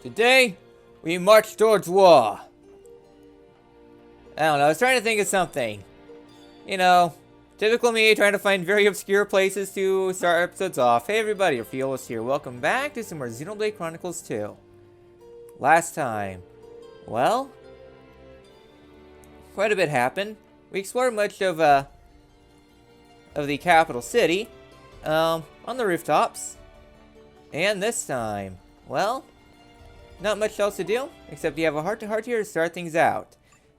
Today, we march towards war. I don't know, I was trying to think of something. You know, typical me trying to find very obscure places to start episodes off. Hey everybody, Orpheolus here. Welcome back to some more Xenoblade Chronicles 2. Last time, well, quite a bit happened. We explored much of the capital city, on the rooftops. And this time, well, not much else to do, except you have a heart-to-heart here to start things out.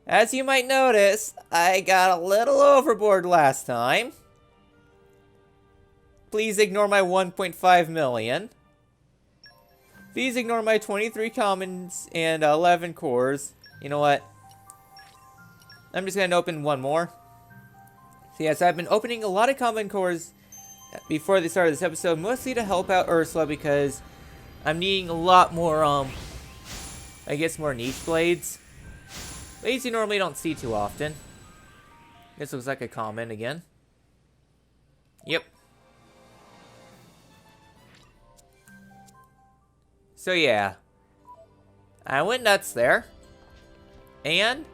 As you might notice, I got a little overboard last time. Please ignore my 1.5 million. Please ignore my 23 commons and 11 cores. You know what? I'm just going to open one more. So yes, I've been opening a lot of common cores before the start of this episode, mostly to help out Ursula because I'm needing a lot more, I guess more niche blades. Blades you normally don't see too often. This looks like a common again. Yep. So yeah. I went nuts there. And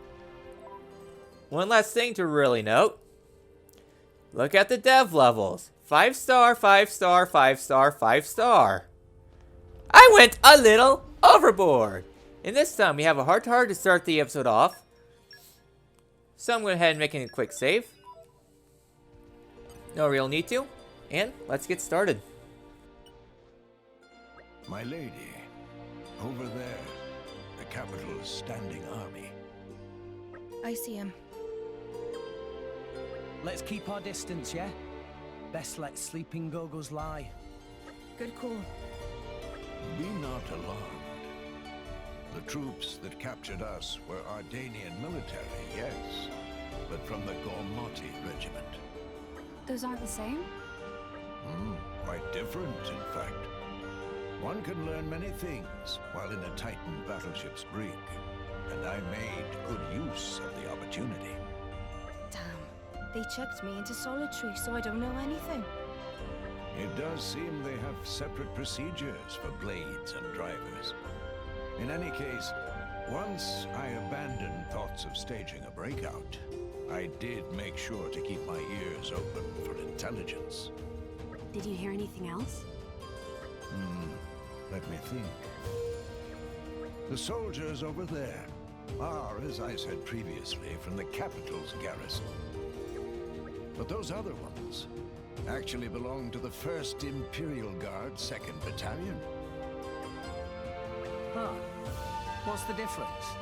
one last thing to really note. Look at the dev levels. 5-star, 5-star, 5-star, 5-star. I went a little overboard. And this time we have a heart-to-heart to start the episode off. So I'm going to go ahead and make a quick save. No real need to. And let's get started. My lady, over there, the capital's standing army. I see him. Let's keep our distance, yeah? Best let sleeping goggles lie. Good call. Be not alarmed. The troops that captured us were Ardainian military, yes, but from the Gormati regiment. Those aren't the same? Quite different, in fact. One can learn many things while in a Titan battleship's brig, and I made good use of the opportunity. Damn, they chucked me into solitary, so I don't know anything. It does seem they have separate procedures for blades and drivers. In any case, once I abandoned thoughts of staging a breakout, I did make sure to keep my ears open for intelligence. Did you hear anything else? Let me think. The soldiers over there are, as I said previously, from the capital's garrison. But those other ones actually belong to the 1st Imperial Guard 2nd Battalion. Huh. What's the difference?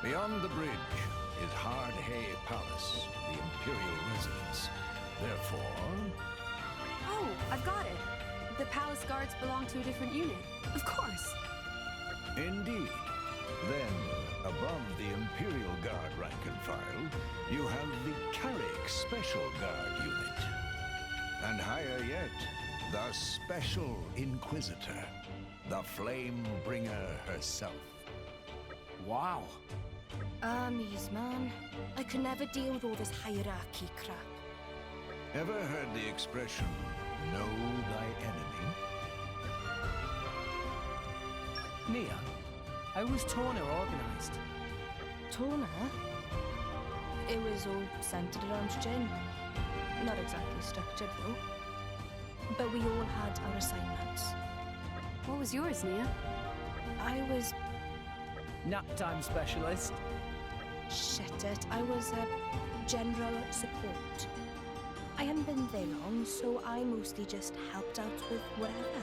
Beyond the bridge is Hard Hay Palace, the Imperial residence. Therefore... Oh, I've got it. The palace guards belong to a different unit. Of course. Indeed. Then, above the Imperial Guard rank and file, you have the Carrick Special Guard unit. And higher yet, the Special Inquisitor, the Flame Bringer herself. Wow. Armies, man. I could never deal with all this hierarchy crap. Ever heard the expression, know thy enemy? Nia, how was Torna organized? Torna? It was all centered around gin. Not exactly structured, though. But we all had our assignments. What was yours, Nia? I was... Nap time specialist. Shit it. I was a general support. I hadn't been there long, so I mostly just helped out with whatever.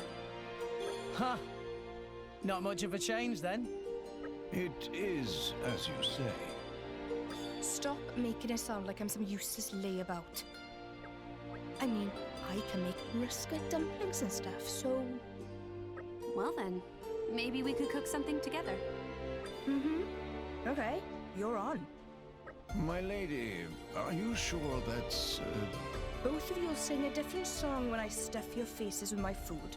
Huh. Not much of a change then. It is, as you say. Stop making it sound like I'm some useless layabout. I mean, I can make rusket dumplings and stuff, so... Well then, maybe we could cook something together. Okay, you're on. My lady, are you sure that's... Both of you'll sing a different song when I stuff your faces with my food.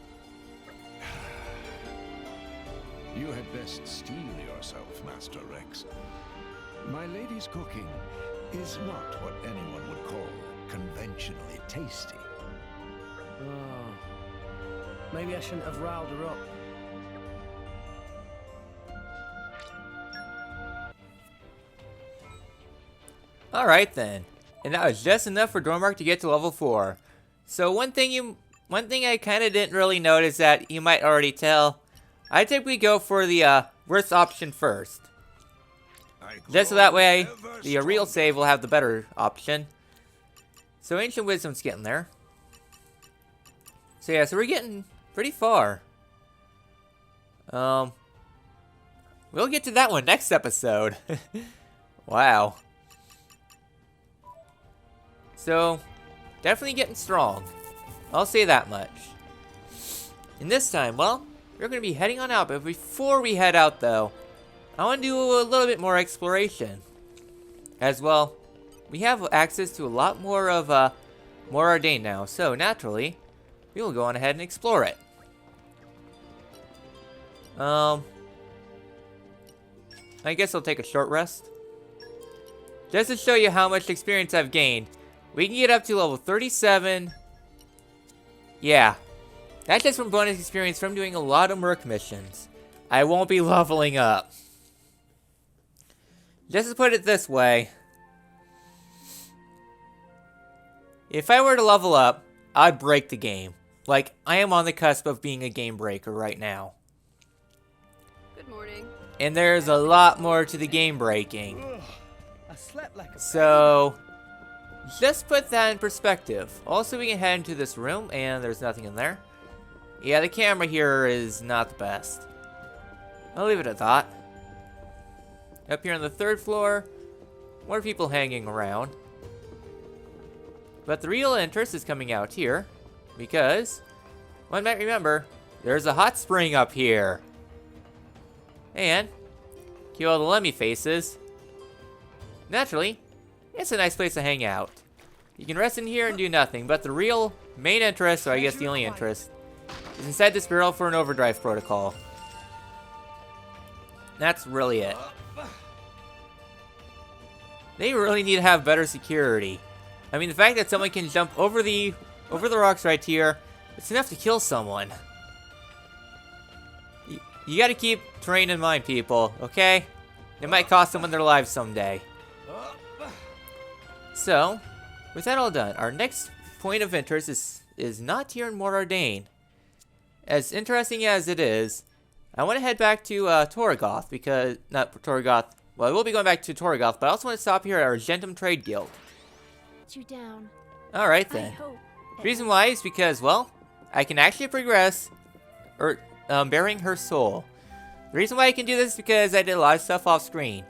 You had best steel yourself, Master Rex. My lady's cooking is not what anyone would call conventionally tasty. Oh. Maybe I shouldn't have riled her up. Alright then. And that was just enough for Dormark to get to level 4. So one thing I kind of didn't really notice that you might already tell, I typically go for the worst option first. Just so that way, the real save will have the better option. So Ancient Wisdom's getting there. So yeah, so we're getting pretty far. We'll get to that one next episode. Wow. So, definitely getting strong. I'll say that much. And this time, well, we're going to be heading on out. But before we head out, though, I want to do a little bit more exploration. As well, we have access to a lot more of Mor Ardain now. So, naturally, we will go on ahead and explore it. I guess I'll take a short rest. Just to show you how much experience I've gained. We can get up to level 37. Yeah. That's just from bonus experience from doing a lot of Merc missions. I won't be leveling up. Just to put it this way. If I were to level up, I'd break the game. Like, I am on the cusp of being a game breaker right now. Good morning. And there's a lot more to the game breaking. I slept like a So, just put that in perspective. Also, we can head into this room, and there's nothing in there. Yeah, the camera here is not the best. I'll leave it at that. Up here on the 3rd floor, more people hanging around. But the real interest is coming out here, because, one might remember, there's a hot spring up here. And, cue all the Lemmy faces. Naturally, it's a nice place to hang out. You can rest in here and do nothing, but the real main interest, or I guess the only interest, is inside this barrel for an overdrive protocol. That's really it. They really need to have better security. I mean, the fact that someone can jump over the rocks right here, it's enough to kill someone. You gotta keep terrain in mind, people, okay? It might cost someone their lives someday. So, with that all done, our next point of interest is not here in Mor Ardain. As interesting as it is, I want to head back to Torgoth, because, not Torgoth, well, I will be going back to Torgoth, but I also want to stop here at Argentum Trade Guild. You down. Alright then. The reason why is because, well, I can actually progress, bearing her soul. The reason why I can do this is because I did a lot of stuff off screen.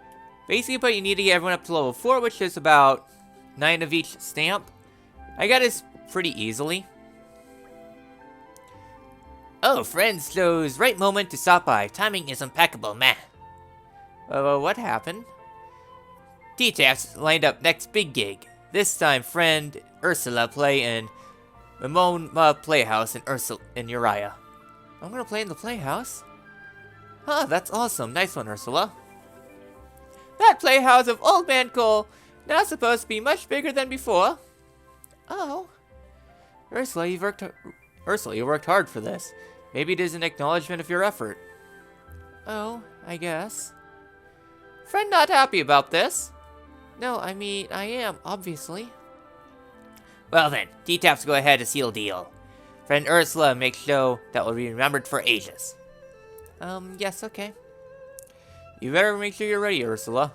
Basically, but you need to get everyone up to level 4, which is about 9 of each stamp. I got this pretty easily. Oh, friends, chose right moment to stop by. Timing is impeccable, meh. What happened? T-Taps lined up next big gig. This time, friend Ursula play in Mimoma Playhouse in Uriah. I'm gonna play in the Playhouse? Huh, that's awesome. Nice one, Ursula. That Playhouse of Old Man Cole now supposed to be much bigger than before. Oh. Ursula, you worked hard for this. Maybe it is an acknowledgement of your effort. Oh, I guess. Friend not happy about this? No, I mean, I am, obviously. Well then, T-Taps go ahead to seal deal. Friend Ursula makes sure that will be remembered for ages. Yes, okay. You better make sure you're ready, Ursula.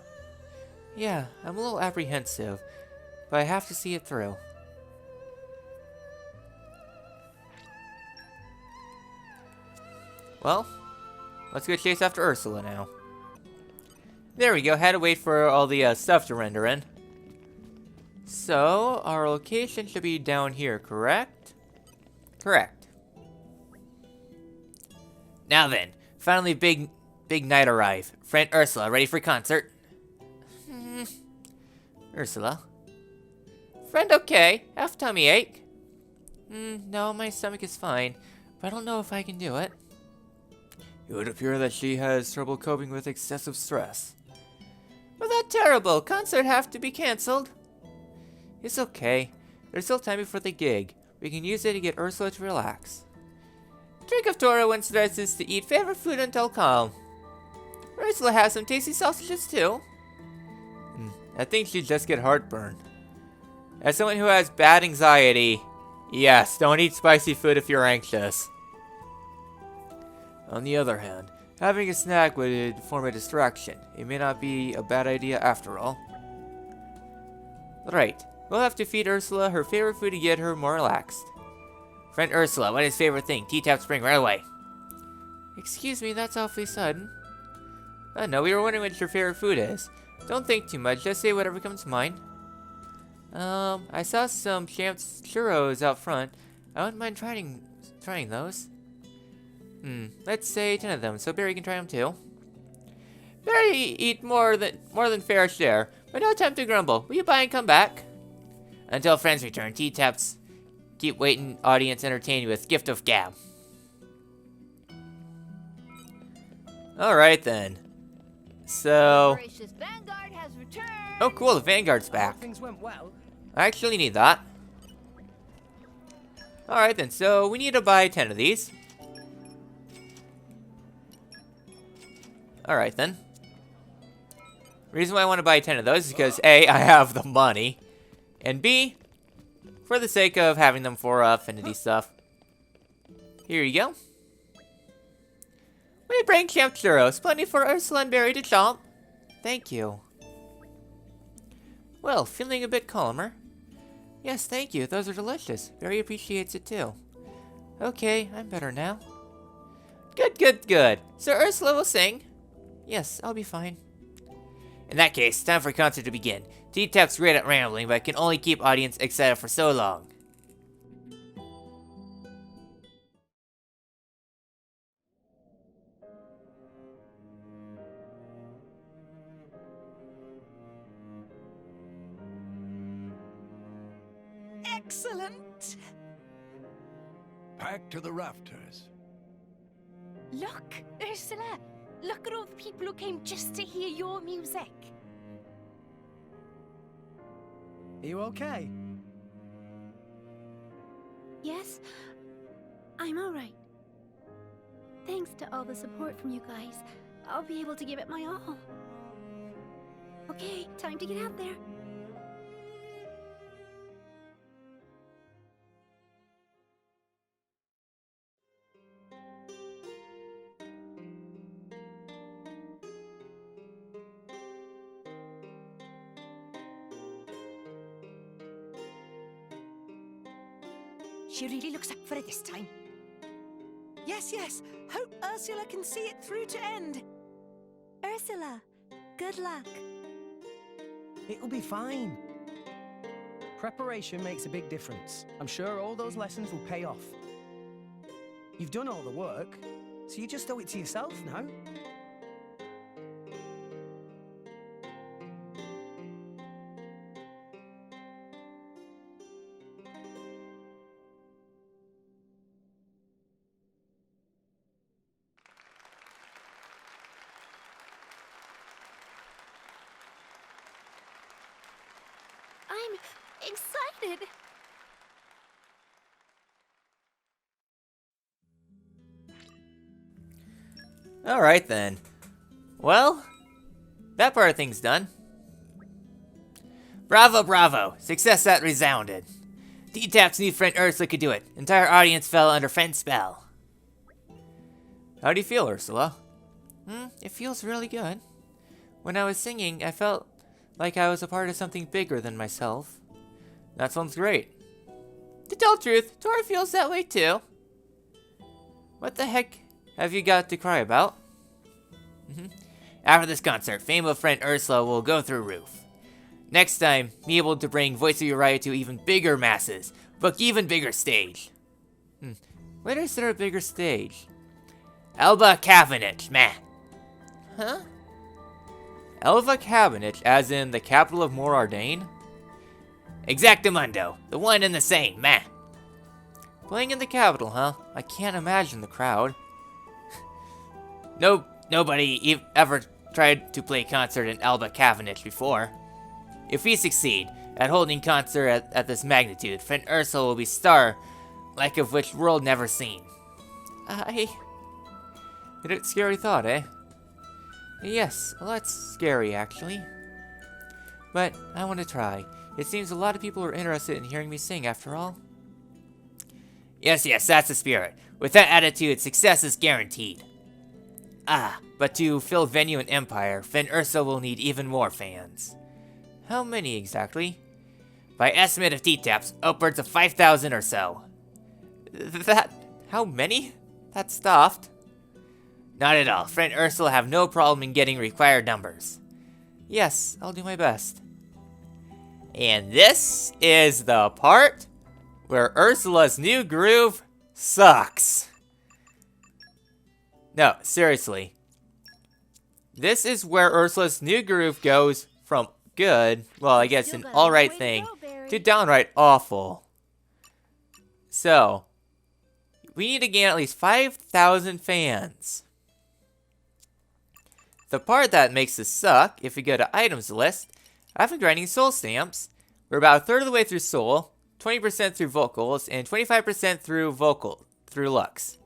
Yeah, I'm a little apprehensive, but I have to see it through. Well, let's go chase after Ursula now. There we go, had to wait for all the stuff to render in. So, our location should be down here, correct? Correct. Now then, finally big night arrive. Friend Ursula, ready for concert? Ursula? Friend okay, half tummy ache? No, my stomach is fine, but I don't know if I can do it. It would appear that she has trouble coping with excessive stress. Well, that's terrible. Concert have to be cancelled. It's okay. There's still time before the gig. We can use it to get Ursula to relax. Drink of Toro when stressed is to eat favorite food until calm. Ursula has some tasty sausages too. I think she'd just get heartburn. As someone who has bad anxiety, yes, don't eat spicy food if you're anxious. On the other hand, having a snack would form a distraction. It may not be a bad idea after all. Right, we'll have to feed Ursula her favorite food to get her more relaxed. Friend Ursula, what is favorite thing? T-Tap Spring right away. Excuse me, that's awfully sudden. No, we were wondering what your favorite food is. Don't think too much, just say whatever comes to mind. I saw some Champs churros out front. I wouldn't mind trying those. Let's say 10 of them, so Barry can try them too. Barry eat more than fair share, but no time to grumble. Will you buy and come back? Until friends return, T-Taps keep waiting audience entertained with gift of gab. Alright then. So... Vanguard has returned. Oh cool, the Vanguard's back. Things went well. I actually need that. Alright then, so we need to buy 10 of these. Alright then. Reason why I want to buy 10 of those is because A, I have the money. And B, for the sake of having them for affinity stuff. Here you go. We bring Champ Churros. Plenty for Ursula and Barry to chomp. Thank you. Well, feeling a bit calmer. Yes, thank you. Those are delicious. Barry appreciates it too. Okay, I'm better now. Good, good, good. So Ursula will sing. Yes, I'll be fine. In that case, time for concert to begin. T-Tap's great at rambling, but can only keep audience excited for so long. Excellent! Packed to the rafters. Look, Ursula! Look at all the people who came just to hear your music. Are you okay? Yes, I'm alright. Thanks to all the support from you guys, I'll be able to give it my all. Okay, time to get out there. She really looks up for it this time. Yes, yes. Hope Ursula can see it through to end. Ursula, good luck. It'll be fine. Preparation makes a big difference. I'm sure all those lessons will pay off. You've done all the work, so you just owe it to yourself now. I'm excited. Alright then. Well, that part of things done. Bravo, bravo. Success that resounded. T-Tap's new friend Ursula could do it. Entire audience fell under friend spell. How do you feel, Ursula? It feels really good. When I was singing, I felt like I was a part of something bigger than myself. That sounds great. To tell the truth, Tora feels that way too. What the heck have you got to cry about? After this concert, fame of friend Ursula will go through roof. Next time, be able to bring Voice of Uriah to even bigger masses. Book even bigger stage. Where is there a bigger stage? Elba Cabinet, meh. Huh? Elva Cabinet, as in the capital of Mor Ardain? Exactamundo, the one and the same, meh. Playing in the capital, huh? I can't imagine the crowd. Nobody ever tried to play concert in Elba Cabinet before. If we succeed at holding concert at this magnitude, friend Ursula will be star like of which world never seen. Scary thought, eh? Yes, well, that's scary, actually. but I want to try. It seems a lot of people are interested in hearing me sing after all. Yes, yes, that's the spirit. With that attitude, success is guaranteed. Ah, but to fill venue and empire, Finn Ursa will need even more fans. How many exactly? By estimate of T-Taps, upwards of 5,000 or so. How many? That's stuffed. Not at all. Friend Ursula will have no problem in getting required numbers. Yes, I'll do my best. And this is the part where Ursula's new groove sucks. No, seriously. This is where Ursula's new groove goes from good, well, I guess an alright thing, to downright awful. So, we need to gain at least 5,000 fans. The part that makes this suck, if we go to items list, I've been grinding soul stamps. We're about a third of the way through soul, 20% through vocals, and 25% through lux.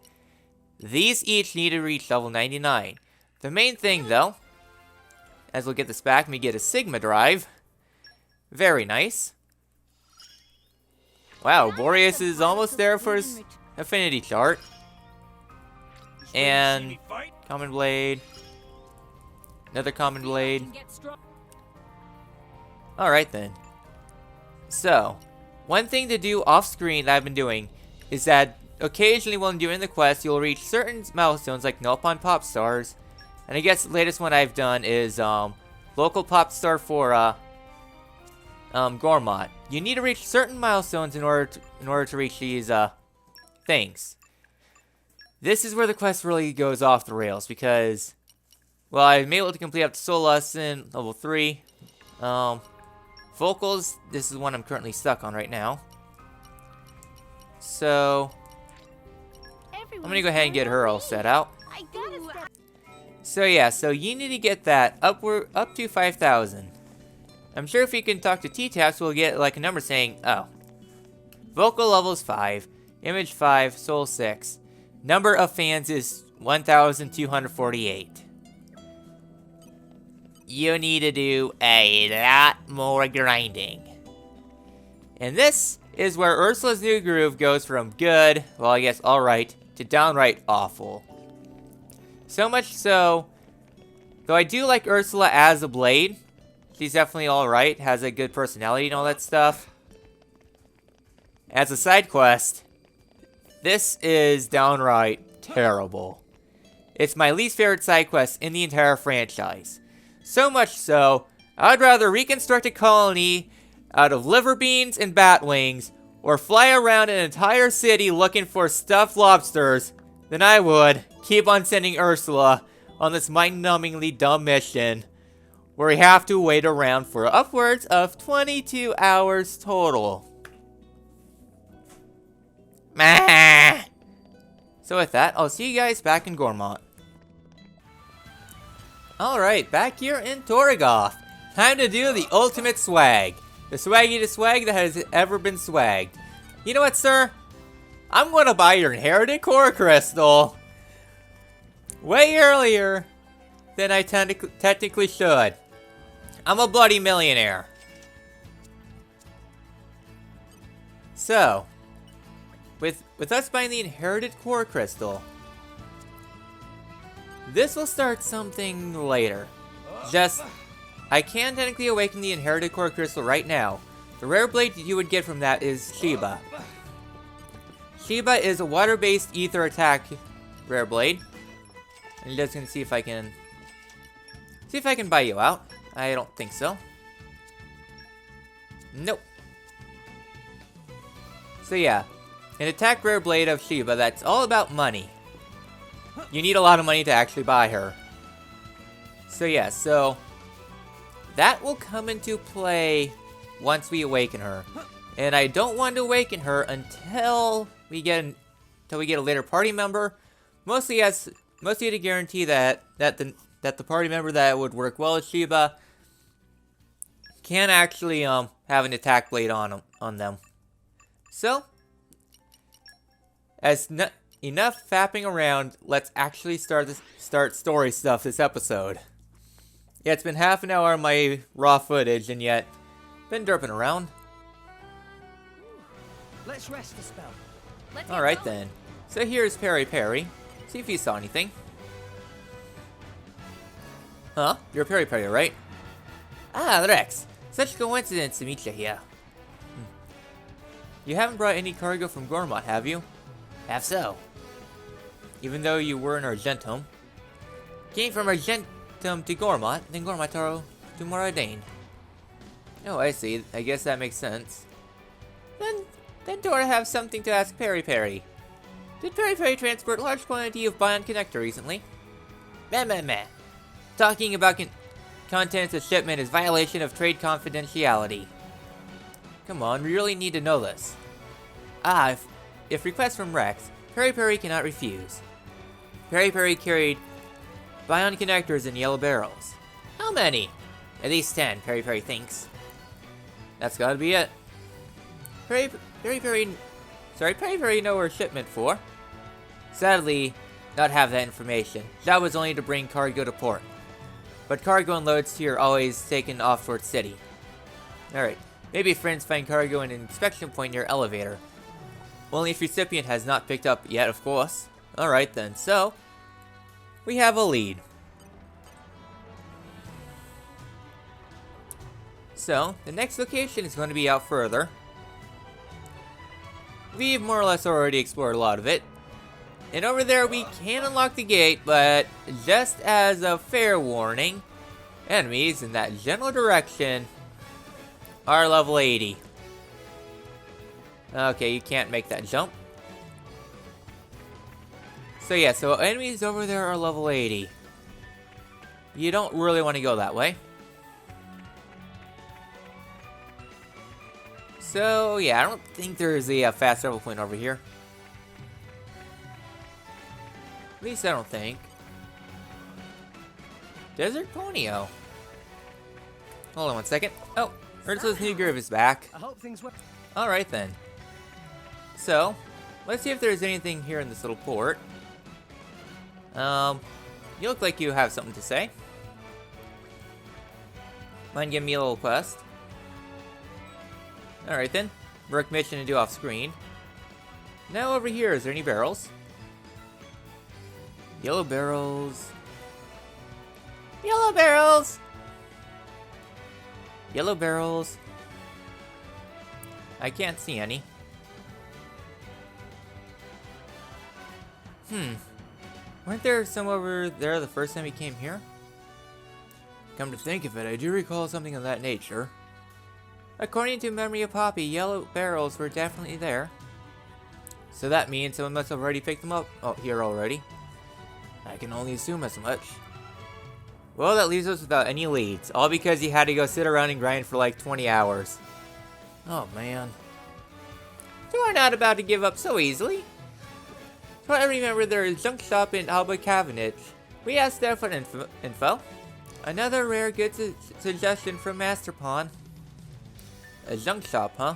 These each need to reach level 99. The main thing though, as we'll get this back, we get a Sigma drive. Very nice. Wow, Boreas is almost there for his affinity chart. And common blade. Another common blade. Alright then. So, one thing to do off screen that I've been doing is that occasionally when doing the quest, you'll reach certain milestones like Null Upon Pop Stars. And I guess the latest one I've done is local pop star for Gormott. You need to reach certain milestones in order to reach these things. This is where the quest really goes off the rails because, well, I'm able to complete up to Soul Lesson level 3. Vocals, this is one I'm currently stuck on right now. So, I'm gonna go ahead and get her all set out. So yeah, so you need to get that up to 5,000. I'm sure if you can talk to T-Taps, we'll get like a number saying, oh, vocal level is 5, image 5, soul 6. Number of fans is 1,248. You need to do a lot more grinding. And this is where Ursula's new groove goes from good, well I guess alright, to downright awful. So much so, though I do like Ursula as a blade, she's definitely alright, has a good personality and all that stuff. As a side quest, this is downright terrible. It's my least favorite side quest in the entire franchise. So much so, I'd rather reconstruct a colony out of liver beans and bat wings, or fly around an entire city looking for stuffed lobsters, than I would keep on sending Ursula on this mind-numbingly dumb mission, where we have to wait around for upwards of 22 hours total. Meh. So with that, I'll see you guys back in Gormott. Alright, back here in Torrigoth. Time to do the ultimate swag. The swaggiest swag that has ever been swagged. You know what, sir? I'm gonna buy your inherited core crystal way earlier than I technically should. I'm a bloody millionaire. So, with us buying the inherited core crystal, this will start something later. Just, I can technically awaken the inherited core crystal right now. The rare blade you would get from that is Sheba. Sheba is a water-based ether attack rare blade. I'm just gonna see if I can buy you out. I don't think so. Nope. So yeah, an attack rare blade of Sheba that's all about money. You need a lot of money to actually buy her. So yeah, so that will come into play once we awaken her. And I don't want to awaken her until we get a later party member. Mostly to guarantee that the party member that would work well with Sheba can actually have an attack blade on them. So, enough fapping around. Let's actually start story stuff this episode. Yeah, it's been half an hour on my raw footage, and yet been derping around. Let's rest a spell. Let's get Alright going. then. So here's Perry Perry. See if you saw anything. Huh? You're Perry Perry, right? Ah, Rex. Such a coincidence to meet you here. You haven't brought any cargo from Gormott, have you? Half so. Even though you were in Argentum. Came from Argentum to Gormott, then Gormott to Mor Ardain. Oh, I see. I guess that makes sense. Then do I have something to ask Perry Perry? Did Perry Perry transport large quantity of Bion Connector recently? Meh. Talking about contents of shipment is violation of trade confidentiality. Come on, we really need to know this. Ah, if request from Rex, Perry Perry cannot refuse. Perry Perry carried Bion Connectors in yellow barrels. How many? At least 10, Perry Perry thinks. That's gotta be it. Perry Perry know her shipment for. Sadly, not have that information. That was only to bring cargo to port. But cargo and loads here are always taken off towards city. Alright, maybe friends find cargo in an inspection point near elevator. Only if recipient has not picked up yet, of course. Alright then, so we have a lead. So, the next location is going to be out further. We've more or less already explored a lot of it. And over there we can unlock the gate, but just as a fair warning, enemies in that general direction are level 80. Okay, you can't make that jump. So yeah, so enemies over there are level 80. You don't really want to go that way. So yeah, I don't think there's a fast travel point over here. At least I don't think. Desert Ponyo. Hold on one second. Oh, Ursa's new groove is back. I hope things work. Alright then. So, let's see if there's anything here in this little port. You look like you have something to say. Mind giving me a little quest? Alright then. Work mission to do off screen. Now over here, is there any barrels? Yellow barrels. Yellow barrels! Yellow barrels. I can't see any. Weren't there some over there the first time we came here? Come to think of it, I do recall something of that nature. According to memory of Poppy, yellow barrels were definitely there. So that means someone must have already picked them up here already. I can only assume as much. Well, that leaves us without any leads. All because you had to go sit around and grind for like 20 hours. Oh man. So we're not about to give up so easily. So I remember there is a junk shop in Alba Cavendish. We asked there for info. Another rare good suggestion from Master Pawn. A junk shop, huh?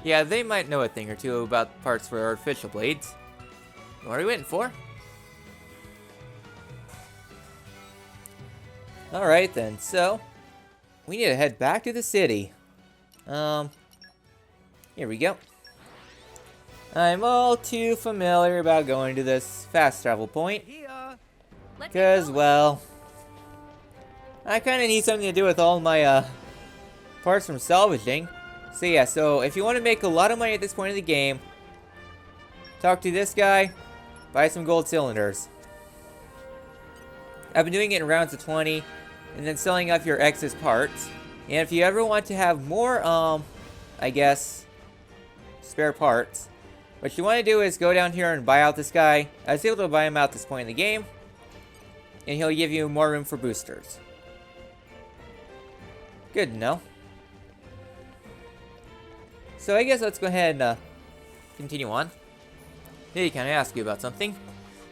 Yeah, they might know a thing or two about parts for artificial blades. What are we waiting for? Alright then, so we need to head back to the city. Here we go. I'm all too familiar about going to this fast travel point. Let's get Because, going. well, I kind of need something to do with all my, parts from salvaging. So yeah, so if you want to make a lot of money at this point in the game, talk to this guy, buy some gold cylinders. I've been doing it in rounds of 20, and then selling off your excess parts. And if you ever want to have more, I guess, spare parts, what you want to do is go down here and buy out this guy. I was able to buy him out this point in the game, and he'll give you more room for boosters. Good to know. So I guess let's go ahead and continue on. Hey, can I ask you about something?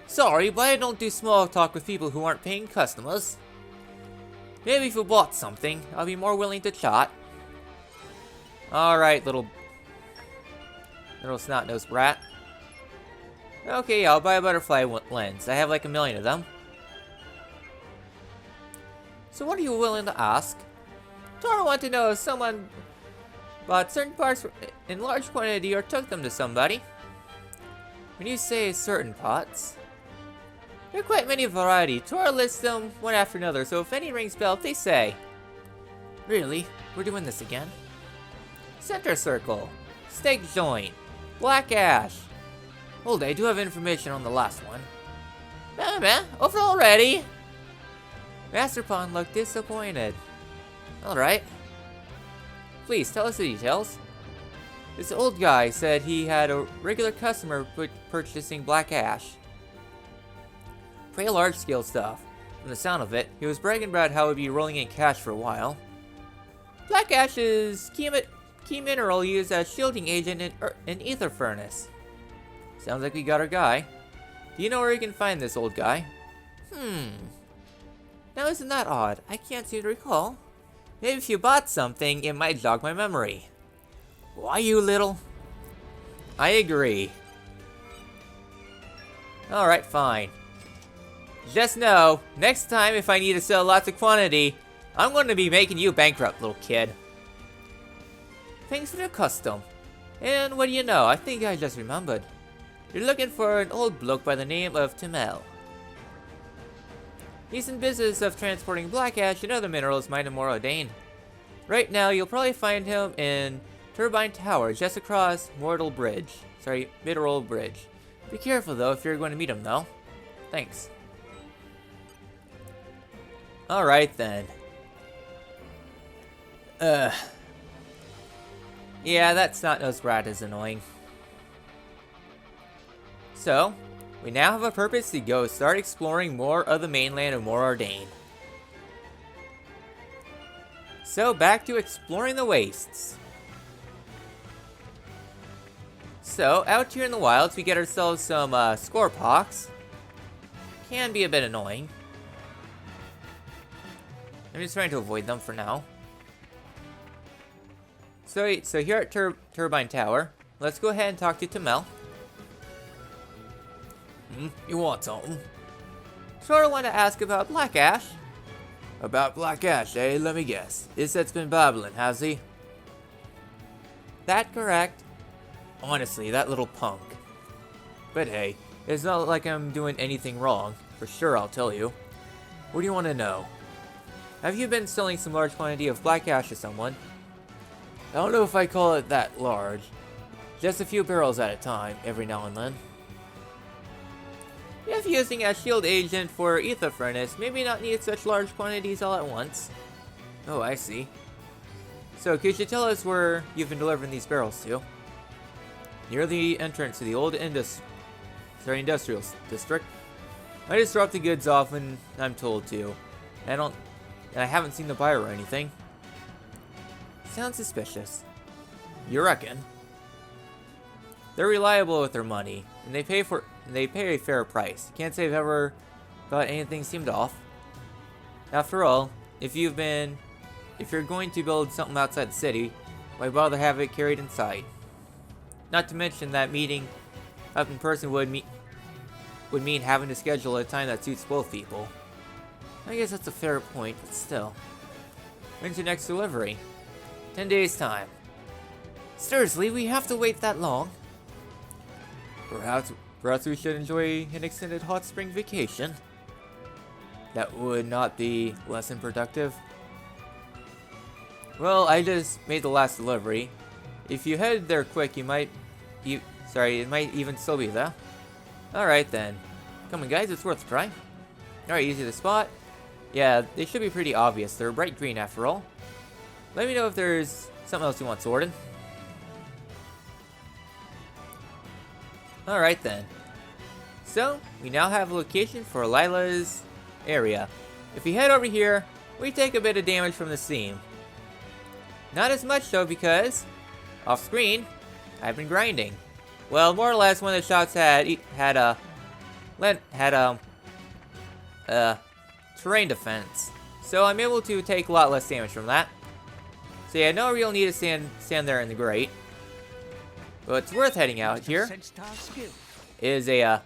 Sorry, but I don't do small talk with people who aren't paying customers. Maybe if you bought something, I'll be more willing to chat. Alright, little snot-nosed brat. Okay, I'll buy a butterfly lens. I have like 1 million of them. So what are you willing to ask? Tora want to know if someone bought certain parts in large quantity or took them to somebody. When you say certain pots, there are quite many variety. Tora lists them one after another, so if any rings bell, please say. Really? We're doing this again? Center circle, steak joint, black ash. Hold, I do have information on the last one. Over already? Master Pawn looked disappointed. Alright. Please, tell us the details. This old guy said he had a regular customer purchasing black ash. Pretty large-scale stuff. From the sound of it, he was bragging about how he'd be rolling in cash for a while. Black ash is key mineral used as shielding agent in ether furnace. Sounds like we got our guy. Do you know where you can find this old guy? Now isn't that odd? I can't seem to recall. Maybe if you bought something, it might jog my memory. Why, you little? I agree. Alright, fine. Just know, next time if I need to sell lots of quantity, I'm going to be making you bankrupt, little kid. Thanks for the custom. And what do you know, I think I just remembered. You're looking for an old bloke by the name of Timel. He's in business of transporting black ash and other minerals mined in Mor Ardain. Right now, you'll probably find him in Turbine Tower, just across Mineral Bridge. Be careful though if you're going to meet him though. Thanks. Alright then. Yeah, that snot-nosed rat is annoying. So, we now have a purpose to go start exploring more of the mainland of Mor Ardain. So, back to exploring the wastes. So, out here in the wilds, we get ourselves some scorpox. Can be a bit annoying. I'm just trying to avoid them for now. So here at Turbine Tower, let's go ahead and talk to Timel. You want something? Sort of want to ask about Black Ash. About Black Ash, eh? Let me guess. Iset's been babbling, has he? That correct. Honestly, that little punk. But hey, it's not like I'm doing anything wrong. For sure, I'll tell you. What do you want to know? Have you been selling some large quantity of black ash to someone? I don't know if I call it that large. Just a few barrels at a time, every now and then. If using a shield agent for ether furnace, maybe not need such large quantities all at once. Oh, I see. So, could you tell us where you've been delivering these barrels to? Near the entrance to the old industrial district. I just drop the goods off when I'm told to. I haven't seen the buyer or anything. Sounds suspicious. You reckon? They're reliable with their money, and they pay a fair price. Can't say I've ever thought anything seemed off. After all, if you're going to build something outside the city, why bother have it carried inside? Not to mention that meeting up in person would mean having to schedule a time that suits both people. I guess that's a fair point, but still. When's your next delivery? 10 days' time. Seriously, we have to wait that long? Perhaps we should enjoy an extended hot spring vacation. That would not be less than productive. Well, I just made the last delivery. If you head there quick, it might even still be there. Alright then. Come on guys, it's worth a try. Alright, easy to spot. Yeah, they should be pretty obvious. They're bright green after all. Let me know if there's something else you want sorted. Alright then. So, we now have a location for Lila's area. If we head over here, we take a bit of damage from the seam. Not as much though because, off screen, I've been grinding. Well, more or less one of the shots had terrain defense. So I'm able to take a lot less damage from that. So yeah, no real need to stand there in the grate. But what's worth heading out here is a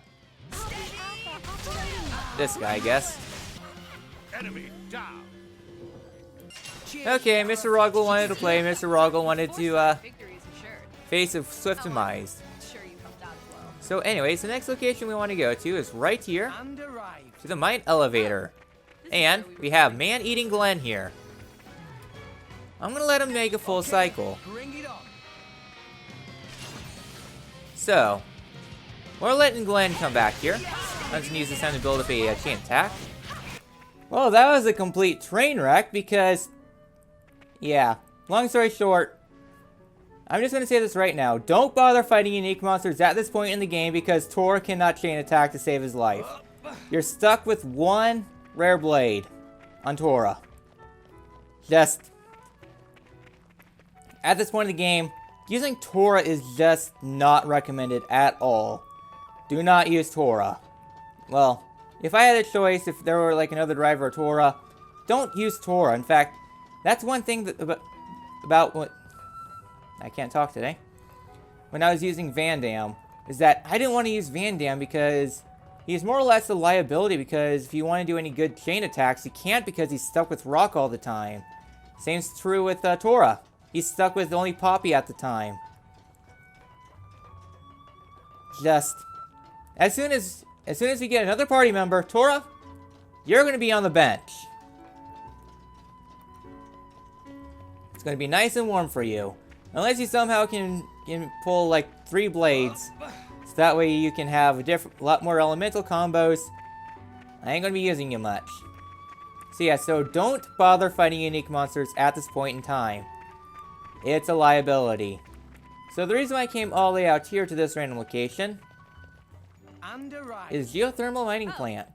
this guy, I guess. Enemy down. Okay, Mr. Roggle wanted to play. Mr. Roggle wanted to Victories assured. face a swift demise. Sure you helped out as well. So anyways, the next location we want to go to is right here, And arrived. to the mine elevator. And we have Man-Eating Glenn here. I'm gonna let him make a full cycle. Bring it on. So, we're letting Glenn come back here. I'm just gonna use this time to build up a chain attack. Well, that was a complete train wreck because, yeah, long story short, I'm just gonna say this right now. Don't bother fighting unique monsters at this point in the game because Tor cannot chain attack to save his life. You're stuck with one rare blade on Tora. Just, at this point in the game, using Tora is just not recommended at all. Do not use Tora. Well, if I had a choice, if there were like another driver or Tora, don't use Tora. In fact, that's one thing that about what I can't talk today. When I was using Van Dam, is that I didn't want to use Van Dam because he's more or less a liability. Because if you want to do any good chain attacks, you can't because he's stuck with Rock all the time. Same's true with Tora. He's stuck with only Poppy at the time. Just as soon as we get another party member, Tora, you're gonna be on the bench. It's gonna be nice and warm for you, unless you somehow can pull like 3 blades, so that way you can have a lot more elemental combos. I ain't gonna be using you much. So yeah, so don't bother fighting unique monsters at this point in time. It's a liability. So the reason why I came all the way out here to this random location And arrived. is Geothermal Mining Plant,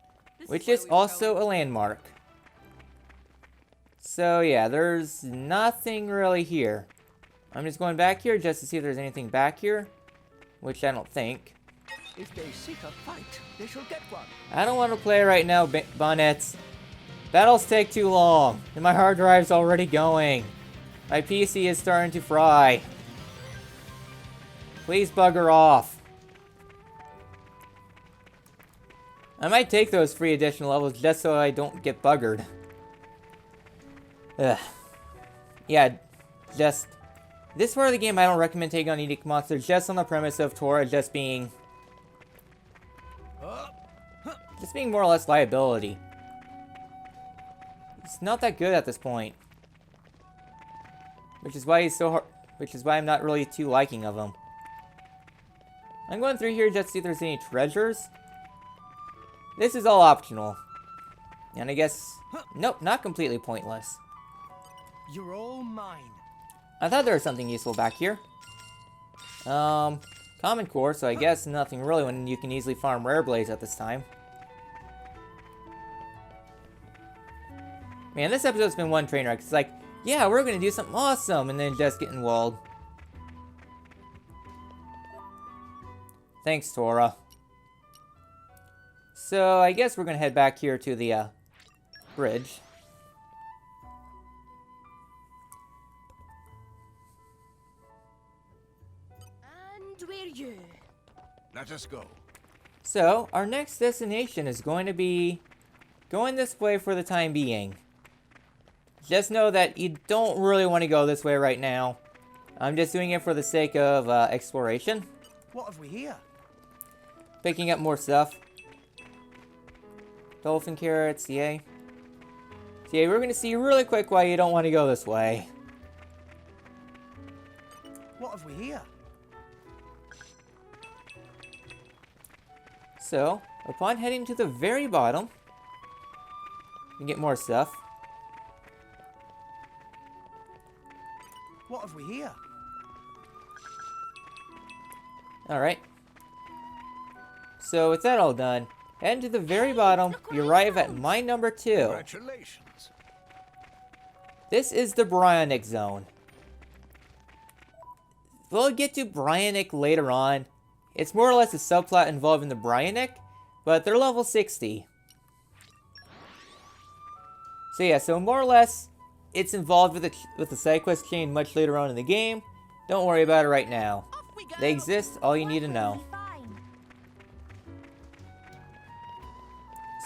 which is also a landmark. So yeah, there's nothing really here. I'm just going back here just to see if there's anything back here, which I don't think. If they seek a fight, they shall get one. I don't want to play right now, Bonnets. Battles take too long, and my hard drive's already going. My PC is starting to fry. Please bugger off. I might take those free additional levels just so I don't get buggered. Ugh. Yeah, just... This part of the game I don't recommend taking on unique monsters just on the premise of Tora just being more or less liability. It's not that good at this point. Which is why he's so hard, which is why I'm not really too liking of him. I'm going through here just to see if there's any treasures. This is all optional. And I guess, nope, not completely pointless. You're all mine. I thought there was something useful back here. Common core, so I guess nothing really when you can easily farm rare blades at this time. Man, this episode's been one train wreck. It's like, yeah, we're gonna do something awesome, and then just getting walled. Thanks, Tora. So, I guess we're gonna head back here to the, bridge. And where you? Let us go. So, our next destination is going to be going this way for the time being. Just know that you don't really want to go this way right now. I'm just doing it for the sake of exploration. What have we here? Picking up more stuff. Dolphin carrots, yay. So yeah, we're going to see really quick why you don't want to go this way. What have we here? So, upon heading to the very bottom, you can get more stuff. What have we here? Alright. So with that all done, head to the very bottom, you arrive at mine number 2. Congratulations. This is the Bryonic Zone. We'll get to Bryonic later on. It's more or less a subplot involving the Bryonic, but they're level 60. So yeah, so more or less, it's involved with the Sidequest chain much later on in the game. Don't worry about it right now. They exist, all you need to know.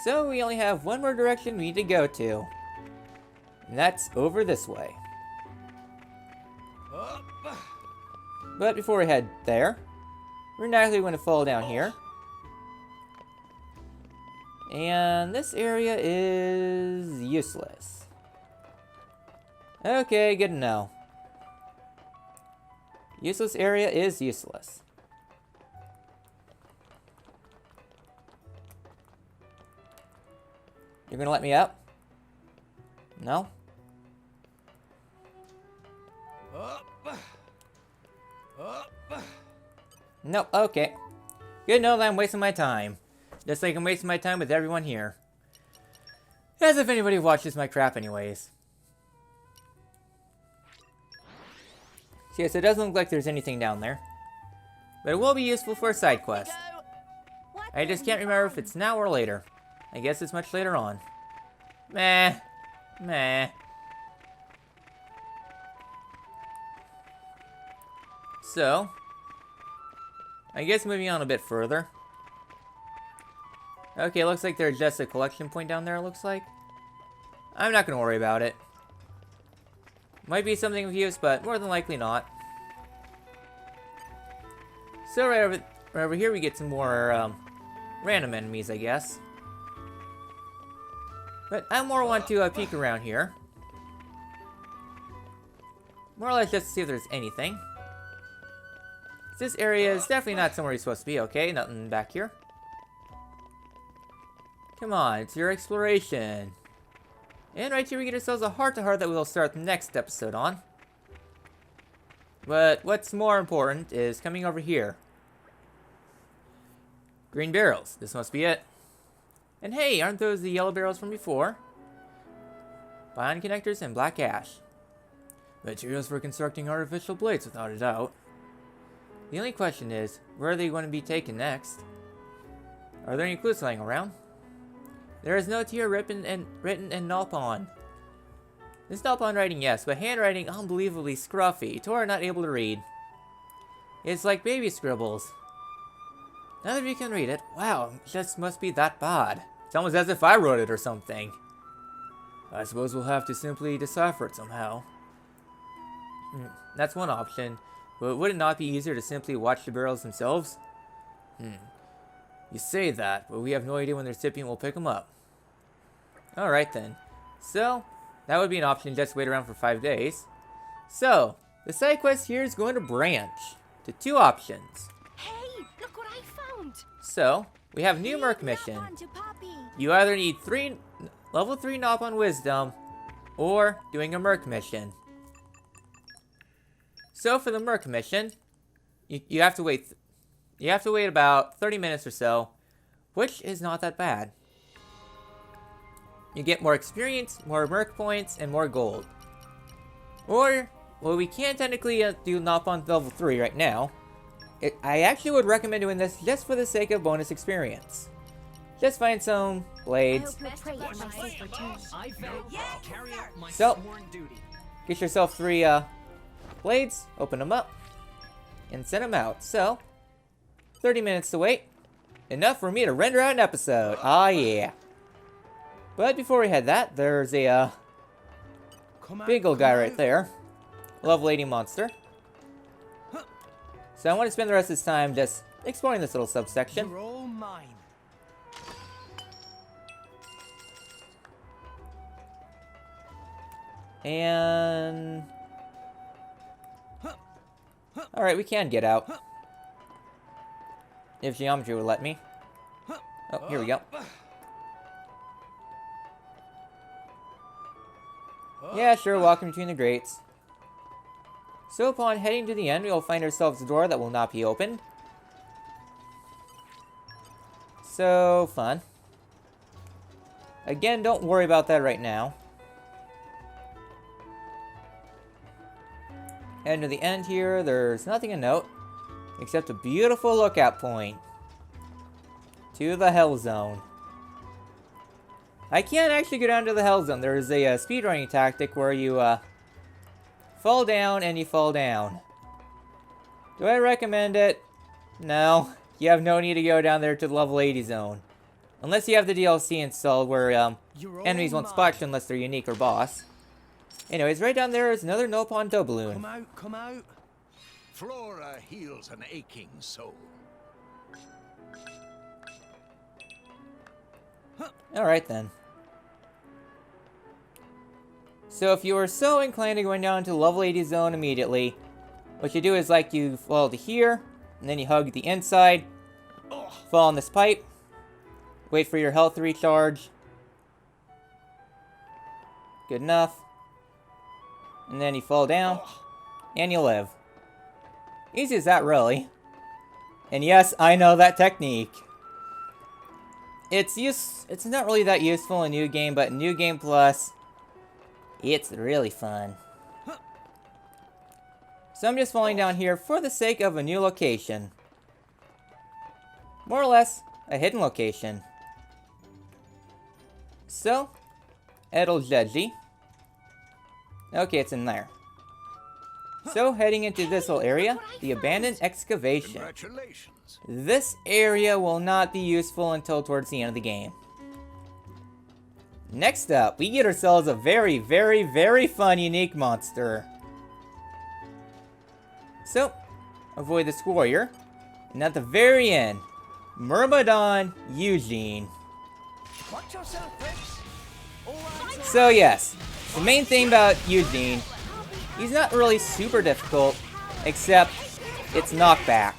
So we only have one more direction we need to go to. And that's over this way. But before we head there, we're naturally going to fall down here. And this area is useless. Okay, good to know. Useless area is useless. You're gonna let me up? No? No, okay. Good to know that I'm wasting my time. Just like I'm wasting my time with everyone here. As if anybody watches my crap anyways. So yes, it doesn't look like there's anything down there. But it will be useful for a side quest. I just can't remember if it's now or later. I guess it's much later on. Meh. Meh. So, I guess moving on a bit further. Okay, looks like there's just a collection point down there, it looks like. I'm not gonna worry about it. Might be something of use, but more than likely not. So right over here we get some more random enemies, I guess. But I more want to peek around here. More or less just to see if there's anything. This area is definitely not somewhere you're supposed to be, okay? Nothing back here. Come on, it's your exploration. And right here we get ourselves a heart-to-heart that we'll start the next episode on. But what's more important is coming over here. Green barrels. This must be it. And hey, aren't those the yellow barrels from before? Bion connectors and black ash. Materials for constructing artificial blades, without a doubt. The only question is, where are they going to be taken next? Are there any clues lying around? There is note here written in Nalpon. This Nalpon writing, yes, but handwriting unbelievably scruffy. Tora not able to read. It's like baby scribbles. None of you can read it. Wow, it just must be that bad. It's almost as if I wrote it or something. I suppose we'll have to simply decipher it somehow. That's one option. But would it not be easier to simply watch the barrels themselves? You say that, but we have no idea when the recipient will pick them up. Alright then. So, that would be an option, just wait around for 5 days. So, the side quest here is going to branch to 2 options. Hey, look what I found. So, we have new Merc mission. You either need level 3 Nalpon Wisdom, or doing a Merc mission. So for the Merc mission, you have to wait. You have to wait about 30 minutes or so, which is not that bad. You get more experience, more Merc points, and more gold. Or, well, we can't technically do Nalpon level 3 right now. I actually would recommend doing this just for the sake of bonus experience. Just find some blades. So, get yourself 3 blades, open them up, and send them out. So, 30 minutes to wait. Enough for me to render out an episode. Ah, yeah. But before we head that, there's a big old guy right there. Level 80 monster. So I want to spend the rest of this time just exploring this little subsection. You're all mine. And... Alright, we can get out. If geometry would let me. Oh, here we go. Yeah, sure, walking between the grates. So upon heading to the end, we will find ourselves a door that will not be opened. So, fun. Again, don't worry about that right now. And to the end here, there's nothing to note, except a beautiful lookout point to the Hell Zone. I can't actually go down to the Hell Zone. There's a speedrunning tactic where you fall down and you fall down. Do I recommend it? No. You have no need to go down there to the level 80 zone. Unless you have the DLC installed where enemies won't spot you unless they're unique or boss. Anyways, right down there is another Nopon doubloon. Come out, come out. Flora heals an aching soul. Alright then. So if you are so inclined to going down to the level 80 zone immediately, what you do is like you fall to here, and then you hug the inside, fall on this pipe, wait for your health to recharge. Good enough. And then you fall down, and you live. Easy as that, really. And yes, I know that technique. It's not really that useful in New Game, but in New Game Plus, it's really fun. So I'm just falling down here for the sake of a new location. More or less, a hidden location. So, Edeljeji. Okay, it's in there. So, heading into this little area, the abandoned excavation. Congratulations. This area will not be useful until towards the end of the game. Next up, we get ourselves a very, very, very fun unique monster. So, avoid this warrior. And at the very end, Myrmidon Eugene. Watch yourself, Fritz. All right. So yes, the main thing about Eugene, he's not really super difficult, except it's knockback.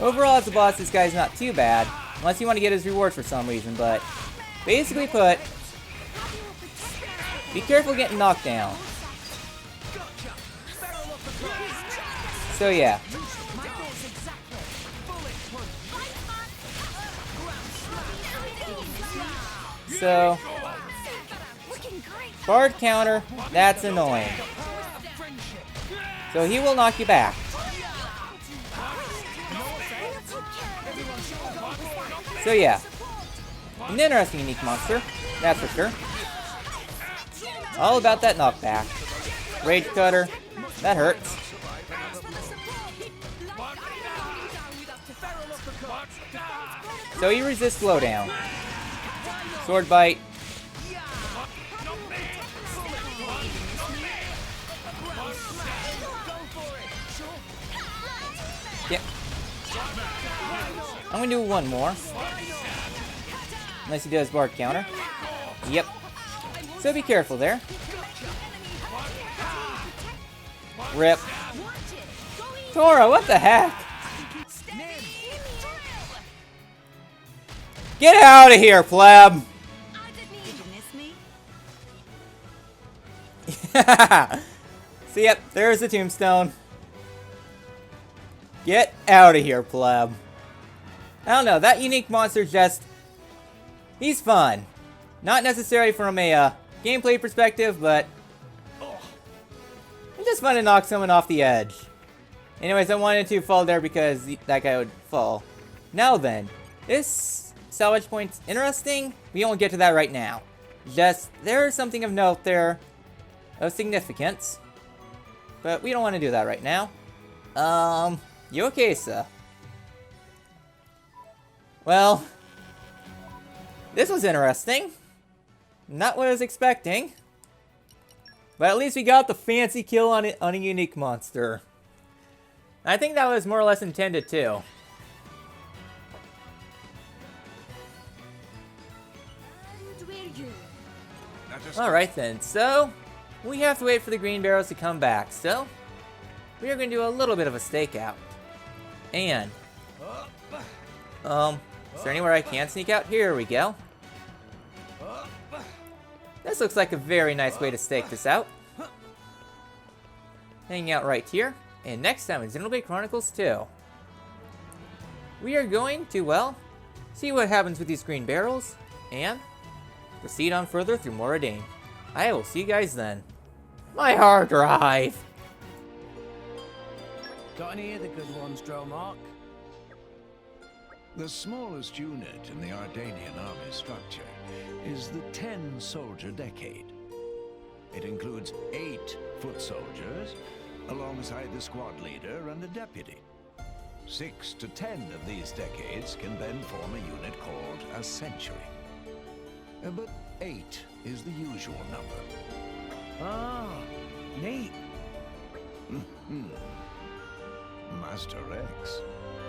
Overall, as a boss, this guy's not too bad, unless you want to get his rewards for some reason, but basically put, be careful getting knocked down. So yeah. So, Bard counter, that's annoying. So he will knock you back. So yeah, an interesting unique monster, that's for sure. All about that knockback. Rage cutter, that hurts. So he resists slowdown. Sword bite. Yep. I'm gonna do one more. Unless he does Bard counter. Yep. So be careful there. Rip. Tora, what the heck? Get out of here, pleb! So yep, there's the tombstone. Get out of here, pleb. I don't know, that unique monster just... he's fun. Not necessarily from a gameplay perspective, but... it's just fun to knock someone off the edge. Anyways, I wanted to fall there because that guy would fall. Now then, this salvage point's interesting. We won't get to that right now. Just, there's something of note there. Of significance. But we don't want to do that right now. Yokesa. Well, this was interesting. Not what I was expecting. But at least we got the fancy kill on a unique monster. I think that was more or less intended too. Alright then, so we have to wait for the green barrels to come back, so we are going to do a little bit of a stakeout. And, is there anywhere I can sneak out? Here we go. This looks like a very nice way to stake this out. Hanging out right here. And next time in Xenoblade Chronicles 2, we are going to, well, see what happens with these green barrels, and proceed on further through Mor Ardain. I will see you guys then. My hard drive! Got any of the good ones, Dromark? The smallest unit in the Ardanian army structure is the 10-soldier decade. It includes 8 foot soldiers, alongside the squad leader and the deputy. 6 to 10 of these decades can then form a unit called a century. But 8 is the usual number. Ah, neat. Master Rex,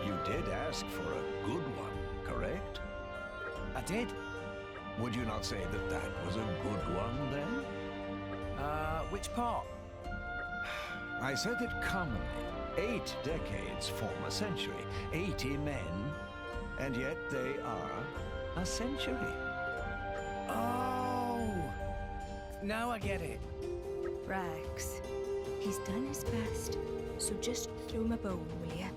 you did ask for a good one, correct? I did. Would you not say that that was a good one, then? Which part? I said that commonly, 8 decades form a century, 80 men, and yet they are a century. Oh! Now I get it. Rex, he's done his best, so just throw him a bone, will ya?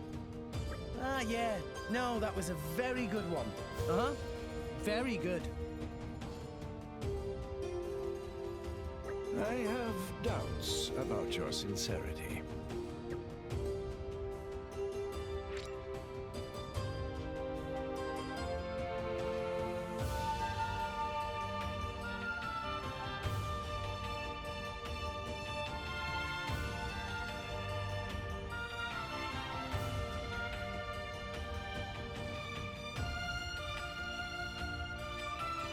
Ah, yeah. No, that was a very good one. Uh-huh. Very good. I have doubts about your sincerity.